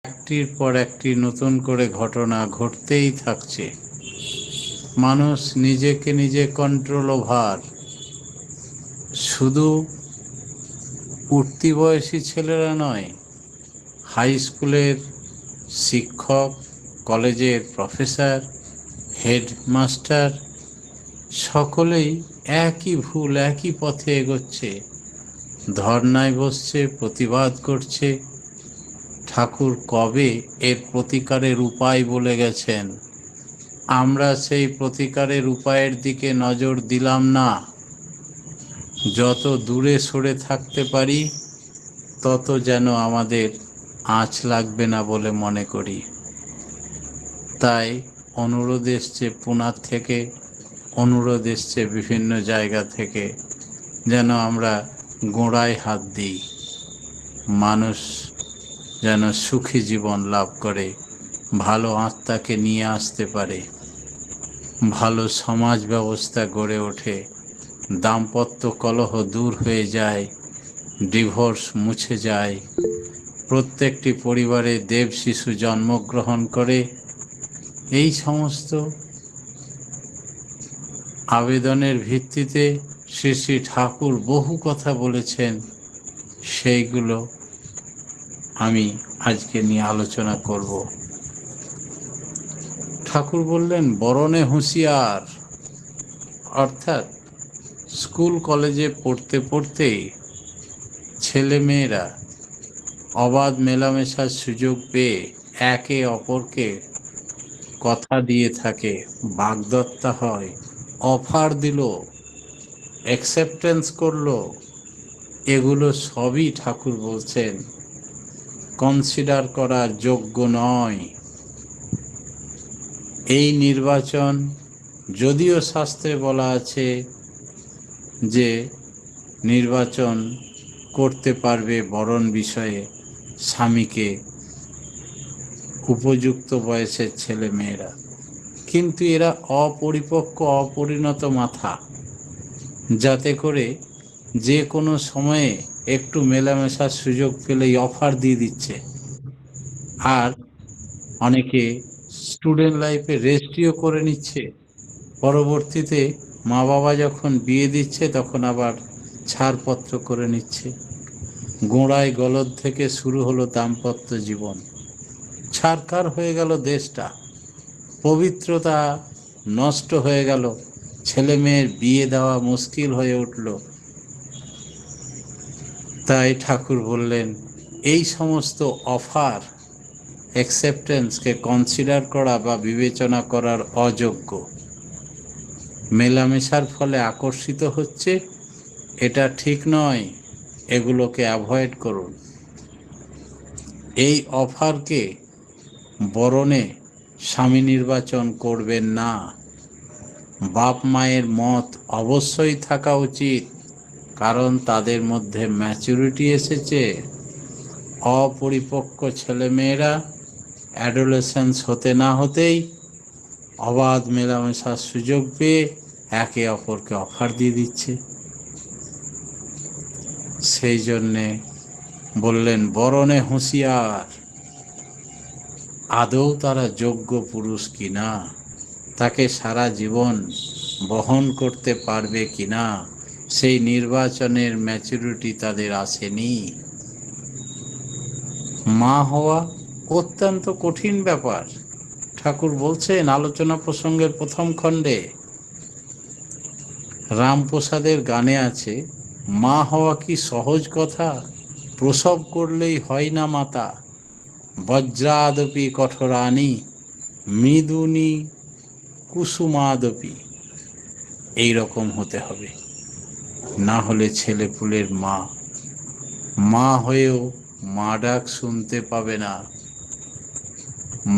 একটির পর একটি নতুন করে ঘটনা ঘটতেই থাকছে। মানুষ নিজেকে নিজে কন্ট্রোল ওভার। শুধু উঠতি বয়সী ছেলেরা নয়, হাই স্কুলের শিক্ষক, কলেজের প্রফেসর, হেডমাস্টার সকলেই একই ভুল, একই পথে এগোচ্ছে। ধর্নায় বসছে, প্রতিবাদ করছে। ঠাকুর কবে এর প্রতিকারের উপায় বলে গেছেন, আমরা সেই প্রতিকারের উপায়ের দিকে নজর দিলাম না। যত দূরে সরে থাকতে পারি তত যেন আমাদের আঁচ লাগবে না বলে মনে করি। তাই অনুরোধ এসছে পুনার থেকে, অনুরোধ এসছে বিভিন্ন জায়গা থেকে, যেন আমরা গোড়ায় হাত দিই। মানুষ যেন সুখী জীবন লাভ করে, ভালো আত্মাকে নিয়ে আসতে পারে, ভালো সমাজ ব্যবস্থা গড়ে ওঠে, দাম্পত্য কলহ দূর হয়ে যায়, ডিভোর্স মুছে যায়, প্রত্যেকটি পরিবারে দেব শিশু জন্মগ্রহণ করে। এই সমস্ত আবেদনের ভিত্তিতে শ্রী শ্রী ঠাকুর বহু কথা বলেছেন। সেইগুলো আমি আজকে নিয়ে আলোচনা করব। ঠাকুর বললেন বরণে হুঁশিয়ার, অর্থাৎ স্কুল কলেজে পড়তে পড়তেই ছেলেমেয়েরা অবাধ মেলামেশার সুযোগ পেয়ে একে অপরকে কথা দিয়ে থাকে, বাগদত্তা হয়, অফার দিল, অ্যাকসেপ্টেন্স করলো। এগুলো সবই ঠাকুর বলছেন কনসিডার করার যোগ্য নয়। এই নির্বাচন, যদিও শাস্ত্রে বলা আছে যে নির্বাচন করতে পারবে বরণ বিষয়ে স্বামীকে উপযুক্ত বয়সের ছেলে মেয়েরা, কিন্তু এরা অপরিপক্ক, অপরিণত মাথা, যাতে করে যে কোনো সময়ে একটু মেলামেশার সুযোগ পেলেই অফার দিয়ে দিচ্ছে। আর অনেকে স্টুডেন্ট লাইফে রেজিস্ট্রিও করে নিচ্ছে, পরবর্তীতে মা বাবা যখন বিয়ে দিচ্ছে তখন আবার ছাড়পত্র করে নিচ্ছে। গোড়ায় গলদ থেকে শুরু হলো দাম্পত্য জীবন, ছারখার হয়ে গেল দেশটা, পবিত্রতা নষ্ট হয়ে গেল, ছেলে মেয়ের বিয়ে দেওয়া মুশকিল হয়ে উঠল। তাই ঠাকুর বললেন এই সমস্ত অফার, অ্যাকসেপ্টেন্সকে কনসিডার করা বা বিবেচনা করার অযোগ্য। মেলামেশার ফলে আকর্ষিত হচ্ছে, এটা ঠিক নয়, এগুলোকে অ্যাভয়েড করুন। এই অফারকে বরণে স্বামী নির্বাচন করবেন না। বাপ মায়ের মত অবশ্যই থাকা উচিত, কারণ তাদের মধ্যে ম্যাচুরিটি এসেছে। অপরিপক্ক ছেলেমেয়েরা অ্যাডোলেসেন্স হতে না হতেই অবাধ মেলামেশার সুযোগ পেয়ে একে অপরকে অফার দিয়ে দিচ্ছে। সেই জন্যে বললেন বরণে হুঁশিয়ার। আদৌ তারা যোগ্য পুরুষ কিনা, তাকে সারা জীবন বহন করতে পারবে কিনা, সেই নির্বাচনের ম্যাচুরিটি তাদের আসেনি। মা হওয়া অত্যন্ত কঠিন ব্যাপার। ঠাকুর বলছেন আলোচনা প্রসঙ্গের প্রথম খণ্ডে, রামপ্রসাদের গানে আছে, মা হওয়া কি সহজ কথা, প্রসব করলেই হয় না মাতা, বজ্রাদপি কঠোরানি মৃদুনি কুসুমাদপি। এইরকম হতে হবে, না হলে ছেলে পুলের মা, মা হয়েও মা ডাক শুনতে পাবে না।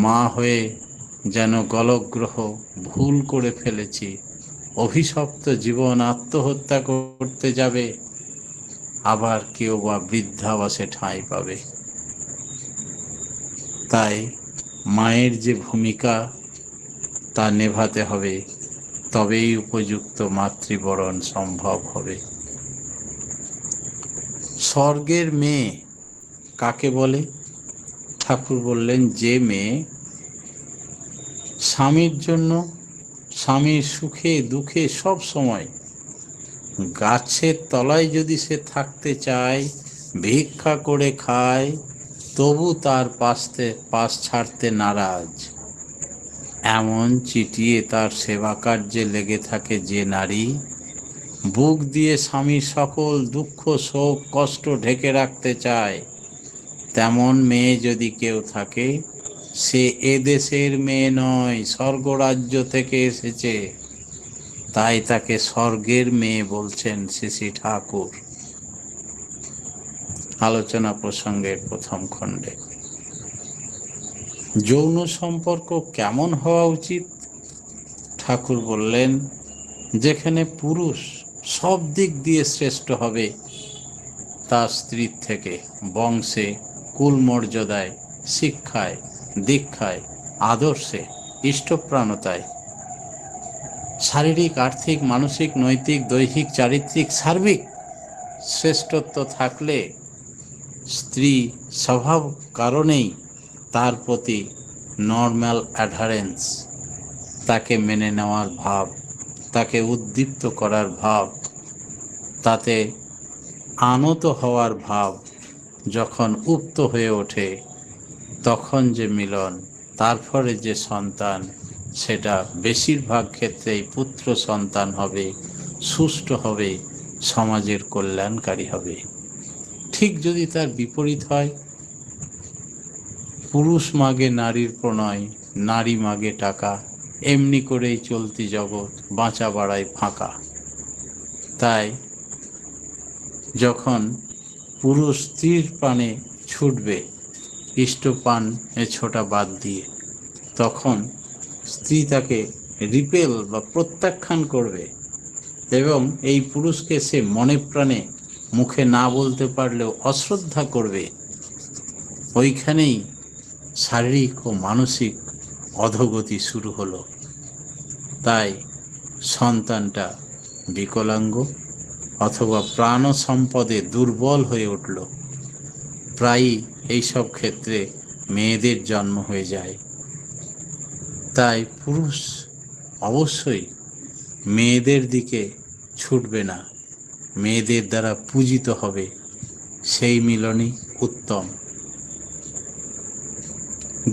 মা হয়ে যেন গলগ্রহ ভুল করে ফেলেছি, অভিশপ্ত জীবন আত্মহত্যা করতে যাবে, আবার কেউ বা বৃদ্ধাবাসে ঠাঁই পাবে। তাই মায়ের যে ভূমিকা তা নেভাতে হবে, তবেই উপযুক্ত মাতৃবরণ সম্ভব হবে। স্বর্গের মেয়ে কাকে বলে? ঠাকুর বললেন, যে মেয়ে স্বামীর জন্য, স্বামীর সুখে দুঃখে সব সময় গাছের তলায় যদি সে থাকতে চায়, ভিক্ষা করে খায়, তবু তার পাশ ছাড়তে নারাজ, এমন চিটিয়ে তার সেবা কার্যে লেগে থাকে যে নারী, বুক দিয়ে স্বামীর সকল দুঃখ শোক কষ্ট ঢেকে রাখতে চায়, তেমন মেয়ে যদি কেউ থাকে, সে এদেশের মেয়ে নয়, স্বর্গরাজ্য থেকে এসেছে। তাই তাকে স্বর্গের মেয়ে বলছেন শ্রী শ্রী ঠাকুর। আলোচনা প্রসঙ্গের প্রথম খণ্ডে যৌন সম্পর্ক কেমন হওয়া উচিত? ঠাকুর বললেন, যেখানে পুরুষ সব দিক দিয়ে শ্রেষ্ঠ হবে, তার স্ত্রীর থেকে, বংশে, কুল মর্যাদায়, শিক্ষায়, দীক্ষায়, আদর্শে, ইষ্টপ্রাণতায়, শারীরিক, আর্থিক, মানসিক, নৈতিক, দৈহিক, চারিত্রিক, সার্বিক শ্রেষ্ঠত্ব থাকলে স্ত্রী স্বভাব কারণেই তার প্রতি নর্মাল অ্যাডারেন্স, তাকে মেনে নেওয়ার ভাব, তাকে উদ্দীপ্ত করার ভাব, তাতে আনত হওয়ার ভাব যখন উক্ত হয়ে ওঠে, তখন যে মিলন, তারপরে যে সন্তান, সেটা বেশিরভাগ ক্ষেত্রেই পুত্র সন্তান হবে, সুষ্ঠু হবে, সমাজের কল্যাণকারী হবে। ঠিক যদি তার বিপরীত হয়, পুরুষ মাগে নারীর প্রণয়, নারী মাগে টাকা, এমনি করেই চলতি জগৎ, বাঁচা বাড়ায় ফাঁকা। তাই যখন পুরুষ স্ত্রীর প্রাণে ছুটবে ইষ্টপান ছোটা বাদ দিয়ে, তখন স্ত্রী তাকে রিপেল বা প্রত্যাখ্যান করবে, এবং এই পুরুষকে সে মনে প্রাণে মুখে না বলতে পারলেও অশ্রদ্ধা করবে। ওইখানেই শারীরিক ও মানসিক অধোগতি শুরু হলো। তাই সন্তানটা বিকলাঙ্গ অথবা প্রাণ সম্পদে দুর্বল হয়ে উঠল। প্রায়ই এইসব ক্ষেত্রে মেয়েদের জন্ম হয়ে যায়। তাই পুরুষ অবশ্যই মেয়েদের দিকে ছুটবে না, মেয়েদের দ্বারা পূজিত হবে, সেই মিলনই উত্তম।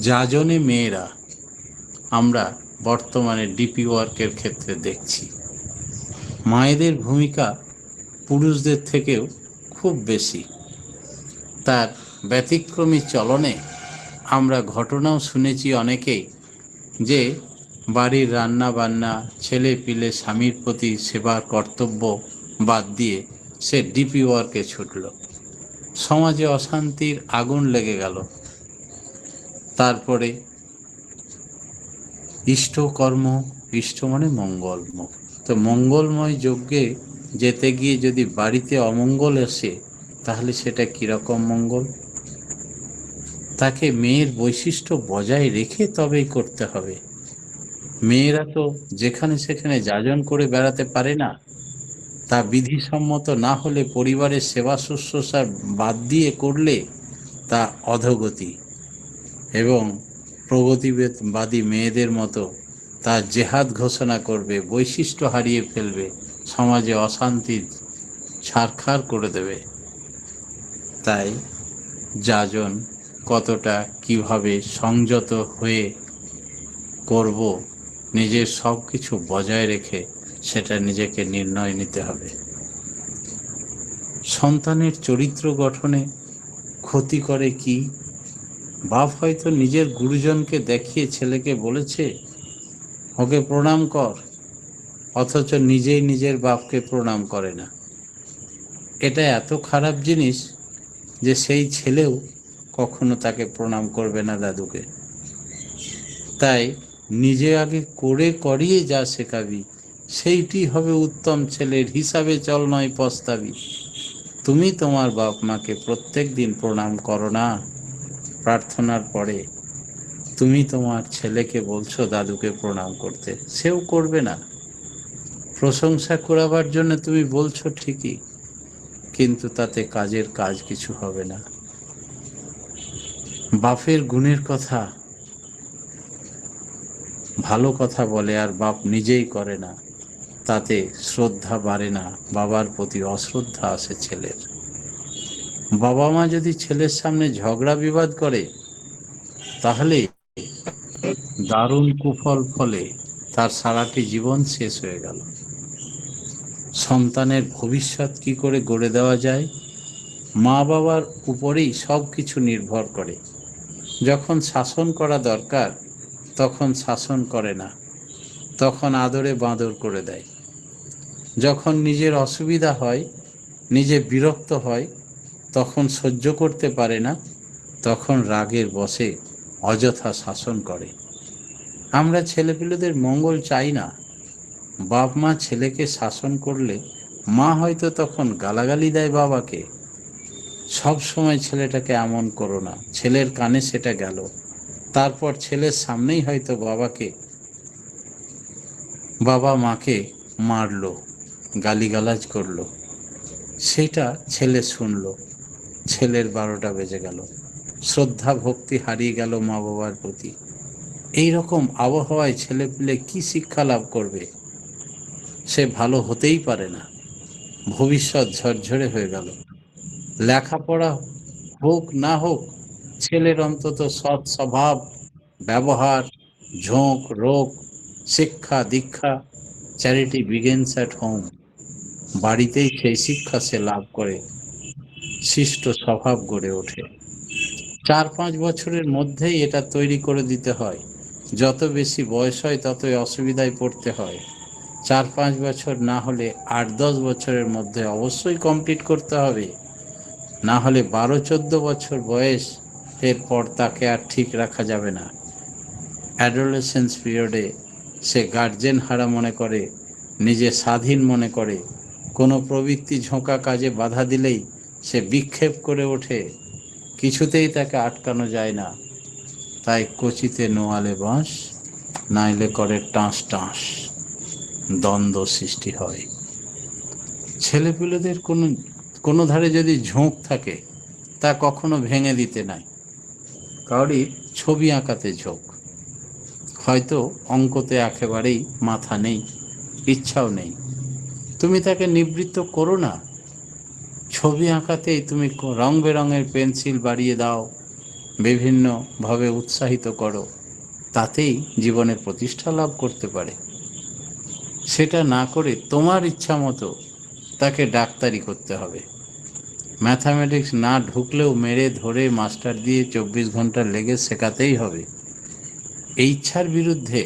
যাজনে মেয়েরা আমরা বর্তমানে ডিপি ওয়ার্কের ক্ষেত্রে দেখছি, মায়েদের ভূমিকা পুরুষদের থেকেও খুব বেশি। তার ব্যতিক্রমী চলনে আমরা ঘটনাও শুনেছি অনেকেই, যে বাড়ির রান্না বান্না, ছেলে পিলে, স্বামীর প্রতি সেবার কর্তব্য বাদ দিয়ে সে ডিপি ওয়ার্কে ছুটল। সমাজে অশান্তির আগুন লেগে গেল। তারপরে ইষ্টকর্ম, ইষ্ট মানে মঙ্গলময়, তো মঙ্গলময় যজ্ঞে যেতে গিয়ে যদি বাড়িতে অমঙ্গল আসে, তাহলে সেটা কিরকম মঙ্গল? তাকে মেয়ের বৈশিষ্ট্য বজায় রেখে তবেই করতে হবে। মেয়েরা তো যেখানে সেখানে যাজন করে বেড়াতে পারে না। তা বিধিসম্মত না হলে, পরিবারের সেবা শুশ্রূষা বাদ দিয়ে করলে তা অধোগতি, এবং প্রগতিবাদী মেয়েদের মতো তা জেহাদ ঘোষণা করবে, বৈশিষ্ট্য হারিয়ে ফেলবে, সমাজে অশান্তি ছারখার করে দেবে। তাই যাজন কতটা কিভাবে সংযত হয়ে করব, নিজের সব কিছু বজায় রেখে সেটা নিজেকে নির্ণয় নিতে হবে। সন্তানের চরিত্র গঠনে ক্ষতি করে কি? বাপ হয়তো নিজের গুরুজনকে দেখিয়ে ছেলেকে বলেছে, ওকে প্রণাম কর, অথচ নিজেই নিজের বাপকে প্রণাম করে না। এটা এত খারাপ জিনিস যে সেই ছেলেও কখনো তাকে প্রণাম করবে না দাদুকে। তাই নিজে আগে করে করিয়ে যা শেখাবি, সেইটি হবে উত্তম ছেলের হিসাবে চল নয় পস্তাবি। তুমি তোমার বাপ মাকে প্রত্যেক দিন প্রণাম করো না? প্রার্থনার পরে তুমি তোমার ছেলেকে বলছো দাদুকে প্রণাম করতে, সেও করবে না। প্রশংসা করাবার জন্য তুমি বলছো ঠিকই, কিন্তু তাতে কাজের কাজ কিছু হবে না। বাপের গুণের কথা, ভালো কথা বলে আর বাপ নিজেই করে না, তাতে শ্রদ্ধা বাড়ে না, বাবার প্রতি অশ্রদ্ধা আসে ছেলের। বাবা মা যদি ছেলের সামনে ঝগড়া বিবাদ করে, তাহলে দারুণ কুফল ফলে তার সারাটি জীবন শেষ হয়ে গেল। সন্তানের ভবিষ্যৎ কি করে গড়ে দেওয়া যায়, মা বাবার উপরেই সব কিছু নির্ভর করে। যখন শাসন করা দরকার তখন শাসন করে না, তখন আদরে বাঁদর করে দেয়। যখন নিজের অসুবিধা হয়, নিজে বিরক্ত হয়, তখন সহ্য করতে পারে না, তখন রাগের বশে অযথা শাসন করে। আমরা ছেলেপিলেদের মঙ্গল চাই না। বাপ মা ছেলেকে শাসন করলে মা হয়তো তখন গালাগালি দেয় বাবাকে, সব সময় ছেলেটাকে এমন করো না, ছেলের কানে সেটা গেল। তারপর ছেলের সামনেই হয়তো বাবা মাকে মারলো, গালিগালাজ করলো, সেটা ছেলে শুনলো, ছেলের 12টা বেজে গেল, শ্রদ্ধা ভক্তি হারিয়ে গেল মা বাবার প্রতি। এই রকম আবহাওয়ায় ছেলেপিলে কি শিক্ষা লাভ করবে? সে ভালো হতেই পারে না, ভবিষ্যৎ ঝরঝরে হয়ে গেল। লেখাপড়া হোক না হোক, ছেলের অন্তত সৎ স্বভাব, ব্যবহার, ঝোঁক রোগ, শিক্ষা দীক্ষা, চ্যারিটি বিগিনস অ্যাট হোম, বাড়িতেই সেই শিক্ষা সে লাভ করে, শিষ্ট স্বভাব গড়ে ওঠে। 4-5 বছরের মধ্যেই এটা তৈরি করে দিতে হয়। যত বেশি বয়স হয় ততই অসুবিধায় পড়তে হয়। 4-5 বছর না হলে 8-10 বছরের মধ্যে অবশ্যই কমপ্লিট করতে হবে, না হলে 12-14 বছর বয়স, এরপর তাকে আর ঠিক রাখা যাবে না। অ্যাডোলেসেন্স পিরিয়ডে সে গার্জেন হারা মনে করে, নিজে স্বাধীন মনে করে, কোনো প্রবৃত্তি ঝোঁকা কাজে বাধা দিলেই সে বিক্ষেপ করে ওঠে, কিছুতেই তাকে আটকানো যায় না। তাই কচিতে নোয়ালে বাঁশ, নাইলে করে টাঁস টাঁস, দ্বন্দ্ব সৃষ্টি হয়। ছেলেপিলেদের কোনো ধারে যদি ঝোঁক থাকে, তা কখনো ভেঙে দিতে নাই। কাউরি ছবি আঁকাতে ঝোঁক, হয়তো অঙ্কতে একেবারেই মাথা নেই, ইচ্ছাও নেই, তুমি তাকে নিবৃত্ত করো না। ছবি আঁকাতেই তুমি রং বেরঙের পেন্সিল বাড়িয়ে দাও, বিভিন্নভাবে উৎসাহিত করো, তাতেই জীবনের প্রতিষ্ঠা লাভ করতে পারে। সেটা না করে তোমার ইচ্ছা মতো তাকে ডাক্তারি করতে হবে, ম্যাথামেটিক্স না ঢুকলেও মেরে ধরে মাস্টার দিয়ে 24 ঘন্টা লেগে শেখাতেই হবে। এই ইচ্ছার বিরুদ্ধে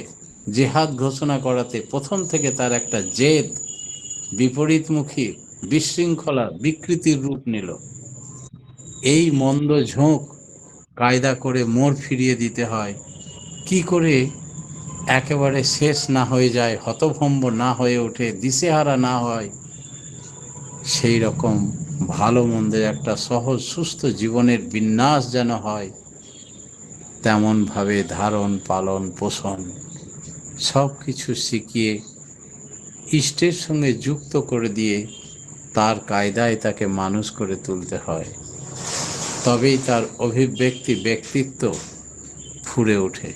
জেহাদ ঘোষণা করাতে প্রথম থেকে তার একটা জেদ বিপরীতমুখী বিশৃঙ্খলা বিকৃতির রূপ নিল। এই মন্দ ঝোঁক কায়দা করে মোড় ফিরিয়ে দিতে হয়, কি করে একেবারে শেষ না হয়ে যায়, হতভম্ব না হয়ে ওঠে, দিশেহারা না হয়, সেই রকম ভালো মন্দের একটা সহজ সুস্থ জীবনের বিন্যাস যেন হয়, তেমনভাবে ধারণ পালন পোষণ সব কিছু শিখিয়ে ইষ্টের সঙ্গে যুক্ত করে দিয়ে তার কায়দায় তাকে মানুষ করে তুলতে হয়, তবেই তার অভিব্যক্তি ব্যক্তিত্ব ফুরে ওঠে।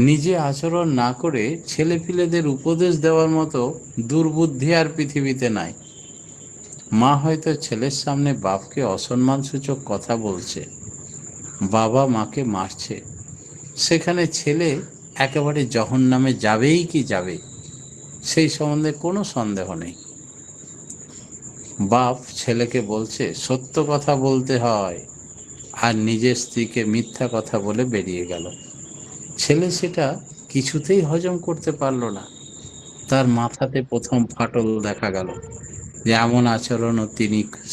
নিজে আচরণ না করে ছেলেপিলেদের উপদেশ দেওয়ার মতো দুর্বুদ্ধি আর পৃথিবীতে নাই। মা হয়তো ছেলের সামনে বাপকে অসম্মানসূচক কথা বলছে, বাবা মাকে মারছে, সেখানে ছেলে একেবারে জহন্নামে যাবেই কি যাবে, সেই সম্বন্ধে কোনো সন্দেহ নেই। বাপ ছেলেকে বলছে সত্য কথা বলতে হয়, আর নিজের স্ত্রীকে মিথ্যা কথা বলে বেরিয়ে গেল। ছেলে সেটা কিছুতেই হজম করতে পারল না, তার মাথাতে প্রথম ফাটল দেখা গেল যে এমন আচরণও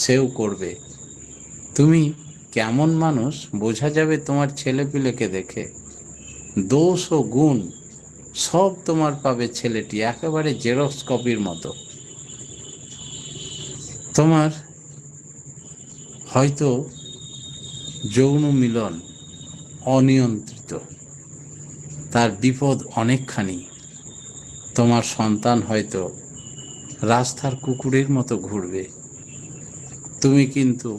সেও করবে। তুমি কেমন মানুষ বোঝা যাবে তোমার ছেলেপিলেকে দেখে। দোষ ও গুণ সব তোমার পাবে ছেলেটি, একেবারে জেরক্স কপির মতো। তোমার হয়তো যৌন মিলন অনিয়ন্ত্রিত, তার বিপদ অনেকখানি। তোমার সন্তান হয়তো রাস্তার কুকুরের মতো ঘুরবে, তুমি কিন্তু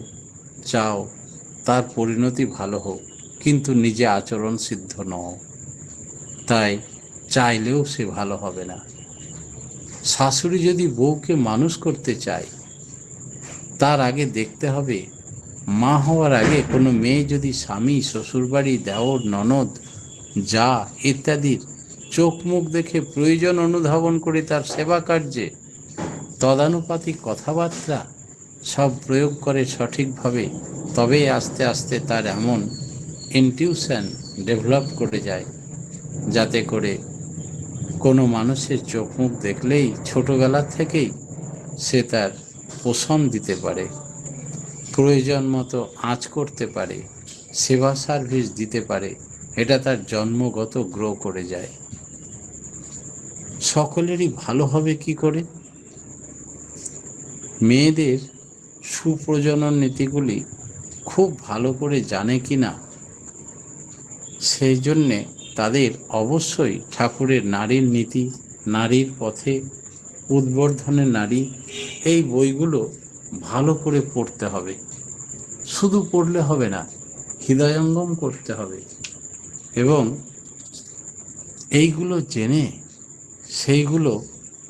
চাও তার পরিণতি ভালো হোক, কিন্তু নিজে আচরণ সিদ্ধ নও, তাই চাইলেও সে ভালো হবে না। শাশুড়ি যদি বউকে মানুষ করতে চায়, তার আগে দেখতে হবে, মা হওয়ার আগে কোনো মেয়ে যদি স্বামী, শ্বশুরবাড়ি, দেওর, ননদ, যা ইত্যাদির চোখ মুখ দেখে প্রয়োজন অনুধাবন করে তার সেবা কার্যে তদানুপাতিক কথাবার্তা সব প্রয়োগ করে সঠিকভাবে, তবেই আস্তে আস্তে তার এমন ইনটিউশন ডেভেলপ করে যায়, যাতে করে কোনো মানুষের চোখ মুখ দেখলেই ছোটবেলা থেকেই সে তার পোষণ দিতে পারে, প্রয়োজন মতো আঁচ করতে পারে, সেবা সার্ভিস দিতে পারে। এটা তার জন্মগত গ্রো করে যায়। সকলেরই ভালো হবে কি করে? মেয়েদের সুপ্রজনন নীতিগুলি খুব ভালো করে জানে কি না, সেই জন্যে তাদের অবশ্যই ঠাকুরের নারীর নীতি, নারীর পথে, উদ্বর্ধনের নারী, এই বইগুলো ভালো করে পড়তে হবে। শুধু পড়লে হবে না, হৃদয়ঙ্গম করতে হবে এবং এইগুলো জেনে সেইগুলো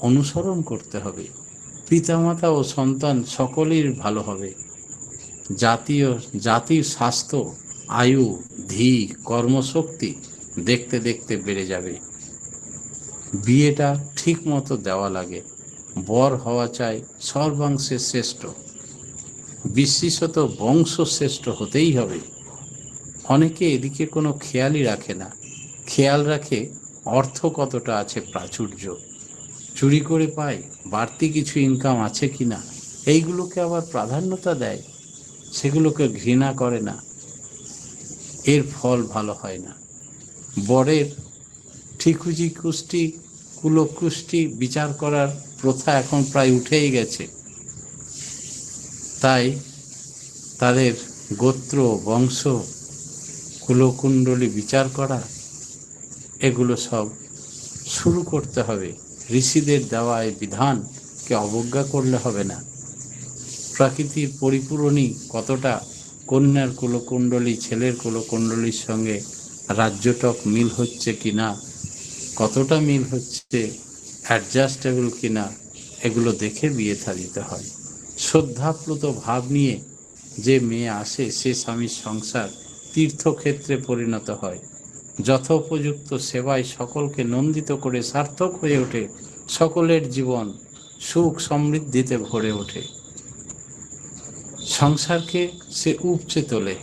অনুসরণ করতে হবে। পিতামাতা ও সন্তান সকলের ভালো হবে। জাতির স্বাস্থ্য, আয়ু, ধী, কর্মশক্তি দেখতে দেখতে বেড়ে যাবে। বিয়েটা ঠিক মতো দেওয়া লাগে। বর হওয়া চাই সর্বাংশে শ্রেষ্ঠ, বিশেষত বংশ শ্রেষ্ঠ হতেই হবে। অনেকে এদিকে কোনো খেয়ালই রাখে না। খেয়াল রাখে অর্থ কতটা আছে প্রাচুর্য, চুরি করে পায়, বাড়তি কিছু ইনকাম আছে কিনা, এইগুলোকে আবার প্রাধান্যতা দেয়, সেগুলোকে ঘৃণা করে না। এর ফল ভালো হয় না। বরের ঠিকুজি কুষ্টি, কুলকুষ্টি বিচার করার প্রথা এখন প্রায় উঠেই গেছে। তাই তাদের গোত্র, বংশ, কুলকুণ্ডলী বিচার করা, এগুলো সব শুরু করতে হবে। ঋষিদের দেওয়া এই বিধানকে অবজ্ঞা করলে হবে না। প্রকৃতির পরিপূরণী কতটা, কন্যার কুলকুণ্ডলী ছেলের কুলকুণ্ডলীর সঙ্গে রাজ্যটক মিল হচ্ছে কিনা, কতটা মিল হচ্ছে, অ্যাডজাস্টেবল কিনা, এগুলো দেখে বিয়ে থা দিতে হয়। শ্রদ্ধাপ্লুত ভাব নিয়ে যে মেয়ে আসে, সে স্বামীর সংসার তীর্থক্ষেত্রে পরিণত হয়। যথোপযুক্ত সেবায় সকলকে নন্দিত করে সার্থক হয়ে ওঠে। সকলের জীবন সুখ সমৃদ্ধিতে ভরে ওঠে। সংসারকে সে উপচে তোলে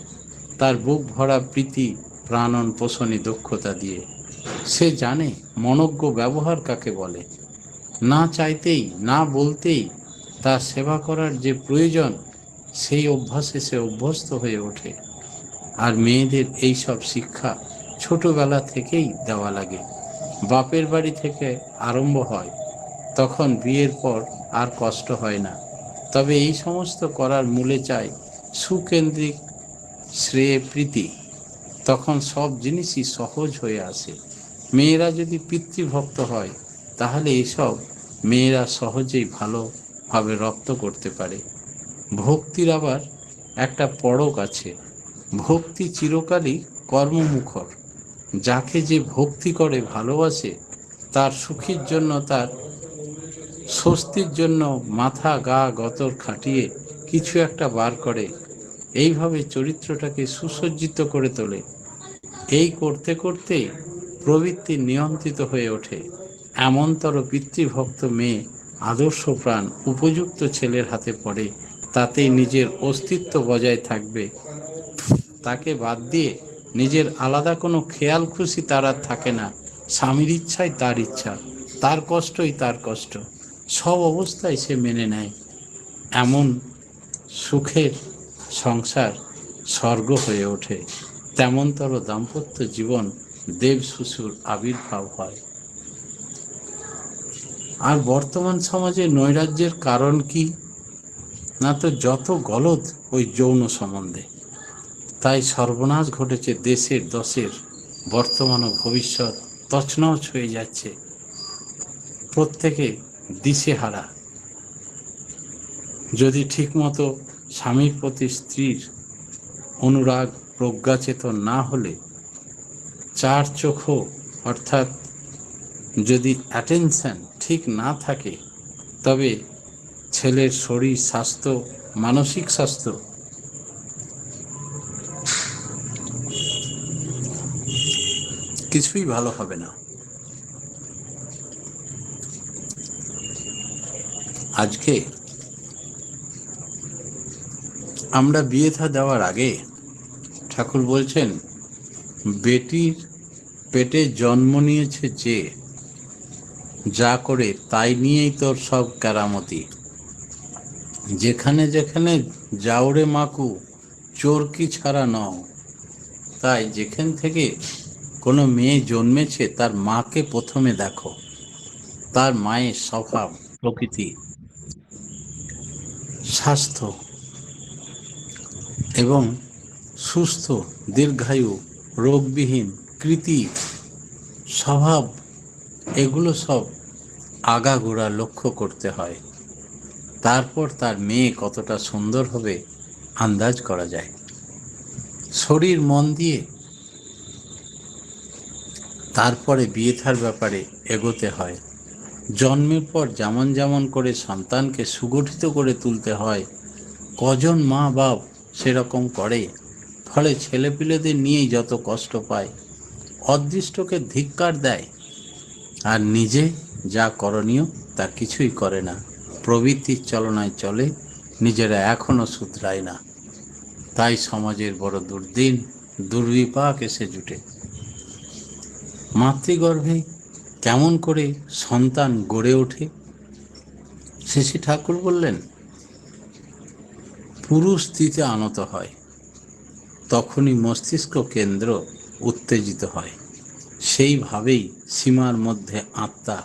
তার বুক ভরা প্রীতি, প্রাণন পোষণী দক্ষতা দিয়ে। সে জানে মনজ্ঞ ব্যবহার কাকে বলে। না চাইতেই, না বলতেই তার সেবা করার যে প্রয়োজন, সেই অভ্যাসে সে অভ্যস্ত হয়ে ওঠে। আর মেয়েদের এই সব শিক্ষা ছোটবেলা থেকেই দেওয়া লাগে। বাপের বাড়ি থেকে আরম্ভ হয়, তখন বিয়ের পর আর কষ্ট হয় না। তবে এই সমস্ত করার মূলে চাই সুকেন্দ্রিক শ্রেয় প্রীতি। তখন সব জিনিসই সহজ হয়ে আসে। মেয়েরা যদি পিতৃভক্ত হয়, তাহলে এইসব মেয়েরা সহজেই ভালোভাবে রপ্ত করতে পারে। ভক্তির আবার একটা পরক আছে। ভক্তি চিরকালই কর্মমুখর। যাকে যে ভক্তি করে, ভালোবাসে, তার সুখের জন্য, তার স্বস্তির জন্য মাথা গা গতর খাটিয়ে কিছু একটা বার করে, এইভাবে চরিত্রটাকে সুসজ্জিত করে তোলে। এই করতে করতেই প্রবৃত্তি নিয়ন্ত্রিত হয়ে ওঠে। এমনতর পিতৃভক্ত মেয়ে আদর্শ প্রাণ উপযুক্ত ছেলের হাতে পড়ে, তাতেই নিজের অস্তিত্ব বজায় থাকবে। তাকে বাদ দিয়ে নিজের আলাদা কোনো খেয়াল খুশি তার আর থাকে না। স্বামীর ইচ্ছাই তার ইচ্ছা, তার কষ্টই তার কষ্ট, সব অবস্থায় সে মেনে নেয়। এমন সুখের সংসার স্বর্গ হয়ে ওঠে। তেমনতর দাম্পত্য জীবন দেব শিশুর আবির্ভাব হয়। আর বর্তমান সমাজে নৈরাজ্যের কারণ কি না, তো যত গলদ ওই যৌন সম্বন্ধে। তাই সর্বনাশ ঘটেছে দেশের, দশের, বর্তমান ও ভবিষ্যৎ তছনছ হয়ে যাচ্ছে। প্রত্যেকে দিশেহারা। যদি ঠিকমতো স্বামীর প্রতি স্ত্রীর অনুরাগ প্রজ্ঞাচেতন না হলে চার চোখও অর্থাৎ যদি অ্যাটেনশন ঠিক না থাকে, তবে ছেলের শরীর স্বাস্থ্য, মানসিক স্বাস্থ্য কিছুই ভালো হবে না। আজকে আমরা বিয়ে থা দেওয়ার আগে ঠাকুর বলছেন, বেটির পেটে জন্ম নিয়েছে যে, যা করে তাই নিয়েই তোর সব কেরামতি। যেখানে যেখানে যাওরে মাকু, চোরকি ছাড়া নও। তাই যেখান থেকে কোনো মেয়ে জন্মেছে তার মাকে প্রথমে দেখো, তার মায়ের স্বভাব, প্রকৃতি, স্বাস্থ্য এবং সুস্থ, দীর্ঘায়ু, রোগবিহীন, কৃতি, স্বভাব, এগুলো সব আগাগোড়া লক্ষ্য করতে হয়। তারপর তার মেয়ে কতটা সুন্দর হবে আন্দাজ করা যায়। শরীর মন দিয়ে তারপরে বিয়ে থার ব্যাপারে এগোতে হয়। জন্মের পর যেমন যেমন করে সন্তানকে সুগঠিত করে তুলতে হয়, কজন মা বাপ সেরকম করে, ফলে ছেলেপিলেদের নিয়েই যত কষ্ট পায়, অদৃষ্টকে ধিক্কার দেয়, আর নিজে যা করণীয় তা কিছুই করে না। প্রবৃত্তির চলনায় চলে, নিজেরা এখনো শুধরায় না। তাই সমাজের বড় দুর্দিন, দুর্বিপাক এসে জুটে। মাতৃগর্ভে কেমন করে সন্তান গড়ে ওঠে? শ্রী ঠাকুর বললেন, পুরুষ স্থিতে আনত হয়, তখনই মস্তিষ্ক কেন্দ্র উত্তেজিত হয়। সেইভাবেই সীমার মধ্যে আত্মা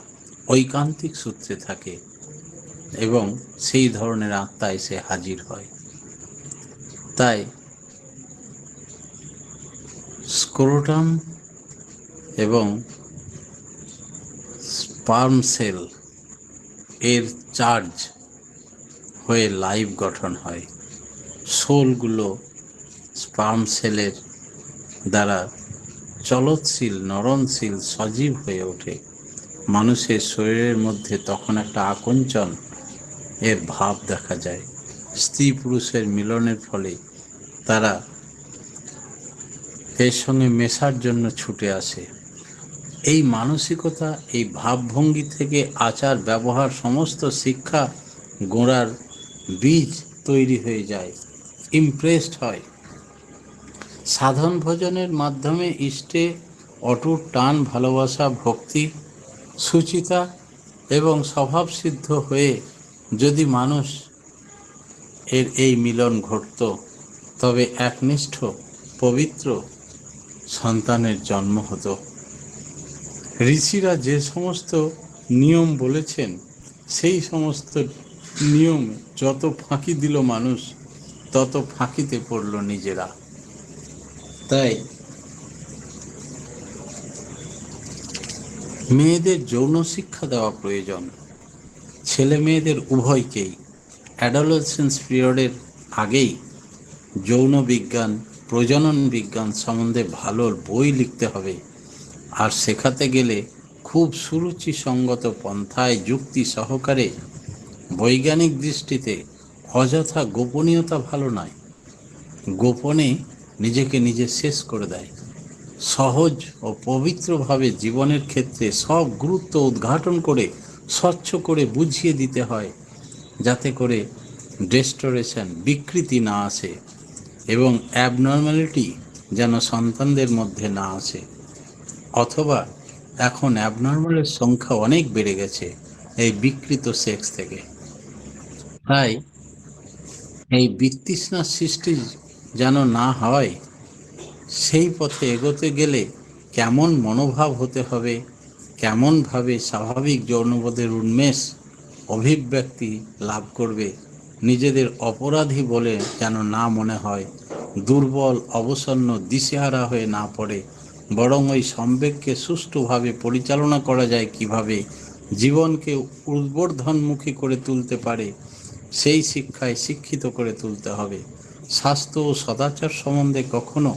ঐকান্তিক সূত্রে থাকে এবং সেই ধরনের আত্মা এসে হাজির হয়। তাই স্ক্রোটাম এবং স্পার্ম সেল এর চার্জ হয়ে লাইভ গঠন হয়। সোলগুলো স্পার্ম সেলের দ্বারা চলৎশীল, নরণশীল, সজীব হয়ে ওঠে। মানুষের শরীরের মধ্যে তখন একটা আকঞ্চন এর ভাব দেখা যায়। স্ত্রী পুরুষের মিলনের ফলে তারা এর সঙ্গে মেশার জন্য ছুটে আসে। এই মানসিকতা, এই ভাবভঙ্গি থেকে আচার ব্যবহার, সমস্ত শিক্ষা গোড়ার বীজ তৈরি হয়ে যায়, ইমপ্রেসড হয়। সাধন ভজনের মাধ্যমে ইষ্টে অটুট টান, ভালোবাসা, ভক্তি, সুচিতা এবং স্বভাবসিদ্ধ হয়ে যদি মানুষ এর এই মিলন ঘটত, তবে একনিষ্ঠ পবিত্র সন্তানের জন্ম হতো। ঋষিরা যে সমস্ত নিয়ম বলেছেন, সেই সমস্ত নিয়ম যত ফাঁকি দিল মানুষ, তত ফাঁকিতে পড়ল নিজেরা। তাই মেয়েদের যৌন শিক্ষা দেওয়া প্রয়োজন। ছেলে মেয়েদের উভয়কেই অ্যাডোলেসেন্স পিরিয়ডের আগেই যৌন বিজ্ঞান, প্রজনন বিজ্ঞান সম্বন্ধে ভালো বই লিখতে হবে। আর শেখাতে গেলে খুব সুরুচিসঙ্গত পন্থায় যুক্তি সহকারে, বৈজ্ঞানিক দৃষ্টিতে। অযথা গোপনীয়তা ভালো নয়। গোপনে নিজেকে নিজে শেষ করে দেয়। সহজ ও পবিত্রভাবে জীবনের ক্ষেত্রে সব গুরুত্ব উদ্ঘাটন করে স্বচ্ছ করে বুঝিয়ে দিতে হয়, যাতে করে ডেস্টোরেশন, বিকৃতি না আসে এবং অ্যাবনর্মালিটি যেন সন্তানদের মধ্যে না আসে। অথবা এখন অ্যাবনর্মালের সংখ্যা অনেক বেড়ে গেছে এই বিকৃত সেক্স থেকে। তাই এই বিতৃষ্ণার সৃষ্টি যেন না হয়, সেই পথে এগোতে গেলে কেমন মনোভাব হতে হবে, কেমনভাবে স্বাভাবিক যৌনবোধের উন্মেষ, অভিব্যক্তি লাভ করবে, নিজেদের অপরাধী বলে যেন না মনে হয়, দুর্বল, অবসন্ন, দিশেহারা হয়ে না পড়ে, বরং ওই সম্বেগকে সুষ্ঠুভাবে পরিচালনা করা যায় কিভাবে, জীবনকে উর্বর্ধনমুখী করে তুলতে পারে, সেই শিক্ষায় শিক্ষিত করে তুলতে হবে। স্বাস্থ্য ও সদাচার সম্বন্ধে কখনো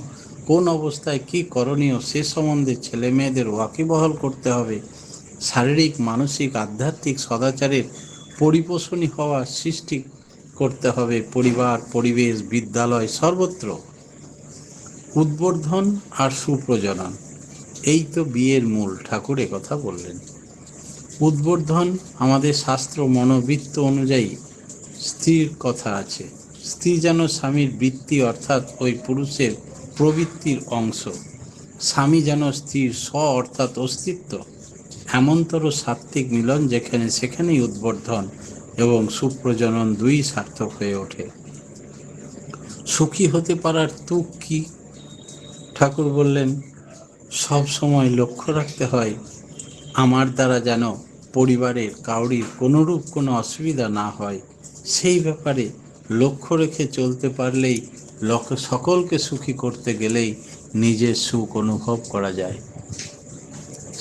কোন অবস্থায় কি করণীয় সে সম্বন্ধে ছেলে মেয়েদের ওয়াকিবহাল করতে হবে। শারীরিক, মানসিক, আধ্যাত্মিক সদাচারের পরিপোষণী হওয়া সৃষ্টি করতে হবে পরিবার, পরিবেশ, বিদ্যালয়, সর্বত্র। উদ্বোধন আর সুপ্রজনন, এই তো বিয়ের মূল। ঠাকুর কথা বললেন। উদ্বোধন আমাদের শাস্ত্র মনোবৃত্ত অনুযায়ী স্ত্রীর কথা আছে। স্ত্রী যেন স্বামীর বৃত্তি অর্থাৎ ওই পুরুষের প্রবৃত্তির অংশ, স্বামী যেন স্ত্রীর স্ব অর্থাৎ অস্তিত্ব। এমনতর সাত্ত্বিক মিলন যেখানে সেখানেই উদ্বোধন এবং সুপ্রজনন দুই সার্থক হয়ে ওঠে। সুখী হতে পারার তুক কি? ঠাকুর বললেন, সব সময় লক্ষ্য রাখতে হয় আমার দ্বারা যেন পরিবারের কাউরির কোনোরূপ কোনো অসুবিধা না হয়। সেই ব্যাপারে লক্ষ্য রেখে চলতে পারলেই, সকলকে সুখী করতে গেলেই নিজের সুখ অনুভব করা যায়।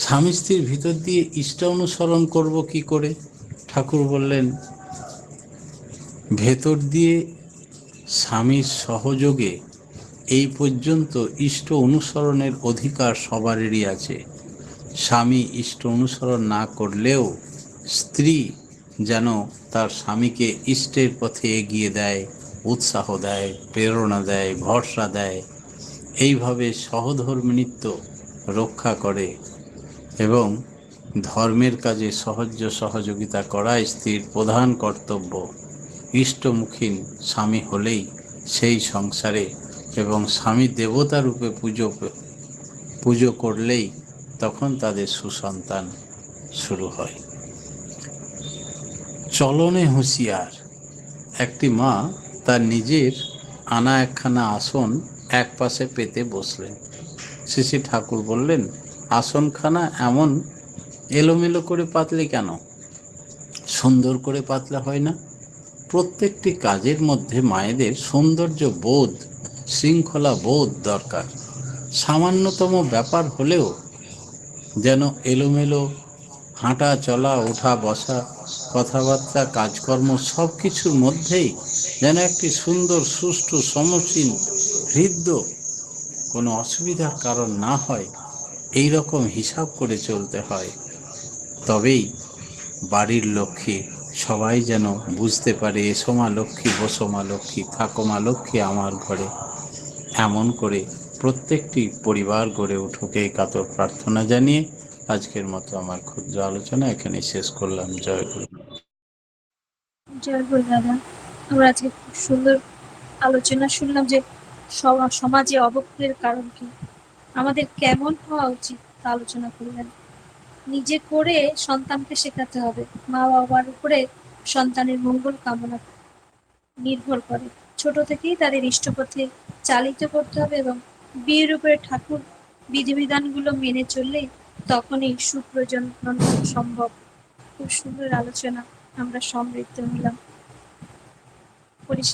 স্বামী স্ত্রীর ভিতর দিয়ে ইষ্ট অনুসরণ করব কি করে? ঠাকুর বললেন, ভেতর দিয়ে স্বামীর সহযোগে এই পর্যন্ত ইষ্ট অনুসরণের অধিকার সবারই আছে। স্বামী ইষ্ট অনুসরণ না করলেও স্ত্রী যেন তার স্বামীকে ইষ্টের পথে এগিয়ে দেয়, উৎসাহ দেয়, প্রেরণা দেয়, ভরসা দেয়। এইভাবে সহধর্মিণীত্ব রক্ষা করে এবং ধর্মের কাজে সহযোগিতা করা স্ত্রীর প্রধান কর্তব্য। ইষ্টমুখী স্বামী হলেই সেই সংসারে এবং স্বামী দেবতা রূপে পুজো করলেই তখন তাদের সুসন্তান শুরু হয়। চলনে হুঁশিয়ার। একটি মা তার নিজের আনা একখানা আসন এক পাশে পেতে বসলেন। শ্রী ঠাকুর বললেন, আসনখানা এমন এলোমেলো করে পাতলে কেন? সুন্দর করে পাতলে হয় না? প্রত্যেকটি কাজের মধ্যে মায়েদের সৌন্দর্য বোধ, শৃঙ্খলা বোধ দরকার। সামান্যতম ব্যাপার হলেও যেন এলোমেলো, হাঁটা চলা, ওঠা বসা, কথাবার্তা, কাজকর্ম সব কিছুর মধ্যেই যেন একটি সুন্দর, সুষ্ঠু, সমসীন, হৃদ্য, কোনো অসুবিধার কারণ না হয়, এই রকম হিসাব করে চলতে হয়। তবেই বাড়ির লক্ষ্মী সবাই যেন বুঝতে পারে, এসো মা লক্ষ্মী, বসো মা লক্ষ্মী, থাকো মা লক্ষ্মী আমার ঘরে। এমন করে প্রত্যেকটি পরিবার গড়ে উঠুক, এই কাতর প্রার্থনা জানিয়ে আজকের মতো আমার ক্ষুদ্র আলোচনা এখানে শেষ করলাম। জয় গুরু। জয় গুরু দাদা। আমরা আজকে খুব সুন্দর আলোচনা শুনলাম যে সমাজে অবক্ষয়ের কারণ কি, আমাদের কেমন হওয়া উচিত তা আলোচনা করলেন। নিজে করে সন্তানকে শেখাতে হবে। মা বাবার উপরে সন্তানের মঙ্গল কামনা নির্ভর করে। ছোট থেকেই তাদের ইষ্টপথে চালিত করতে হবে এবং বিয়ের উপরে ঠাকুর বিধিবিধানগুলো মেনে চললেই তখনই সুপ্রজনন সম্ভব। খুব সুন্দর আলোচনা, আমরা সমৃদ্ধ হলাম। পরিশেষে